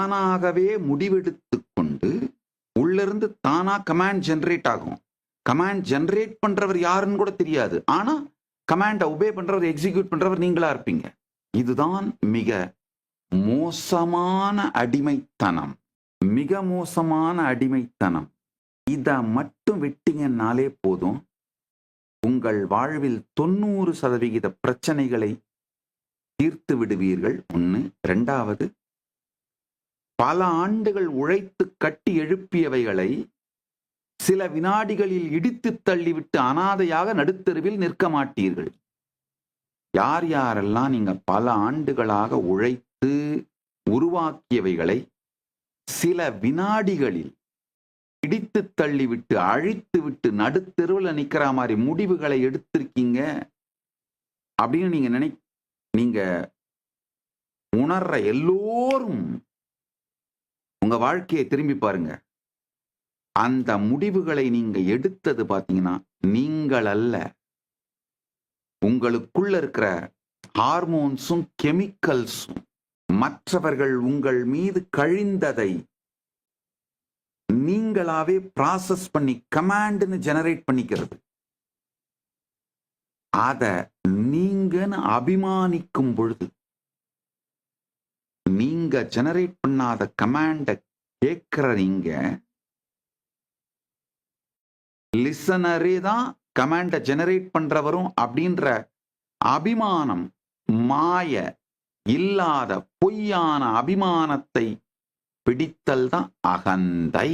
தானாகவே முடிவெடுத்து கொண்டு உள்ளிருந்து தானா கமாண்ட் ஜெனரேட் ஆகும். கமாண்ட் ஜெனரேட் பண்றவர் யாருன்னு கூட தெரியாது. ஆனா கமாண்டை ஒபே பண்றவர், எக்ஸிக்யூட் பண்றவர் நீங்களா இருப்பீங்க. இதுதான் மிக மோசமான அடிமைத்தனம். மிக மோசமான அடிமைத்தனம். இதை மட்டும் விட்டீங்கன்னாலே போதும், உங்கள் வாழ்வில் 90% பிரச்சனைகளை தீர்த்து விடுவீர்கள். ஒன்று. இரண்டாவது, பல ஆண்டுகள் உழைத்து கட்டி எழுப்பியவைகளை சில வினாடிகளில் இடித்து தள்ளிவிட்டு அனாதையாக நடுத்தெருவில் நிற்க மாட்டீர்கள். யார் யாரெல்லாம் நீங்க பல ஆண்டுகளாக உழைத்து உருவாக்கியவைகளை சில வினாடிகளில் இடித்து தள்ளிவிட்டு அழித்து விட்டு நடுத்தெருவில் நிக்கிற மாதிரி முடிவுகளை எடுத்திருக்கீங்க அப்படின்னு நீங்க உணர்ற எல்லோரும் உங்க வாழ்க்கையை திரும்பி பாருங்க. அந்த முடிவுகளை நீங்க எடுத்தது பாத்தீங்கன்னா நீங்கள் அல்ல, உங்களுக்குள்ள இருக்கிற ஹார்மோன்ஸும் கெமிக்கல்ஸும் மற்றவர்கள் உங்கள் மீது கழிந்ததை நீங்களாவே ப்ராசஸ் பண்ணி கமாண்ட்னு ஜெனரேட் பண்ணிக்கிறது. அத நீங்கன்னு அபிமானிக்கும் பொழுது, நீங்க ஜெனரேட் பண்ணாத கமாண்ட கேட்கிற நீங்க லிசனரே தான் கமாண்ட ஜெனரேட் பண்றவரும் அப்படின்ற அபிமானம், மாய இல்லாத பொய்யான அபிமானத்தை பிடித்தல் தான் அகந்தை.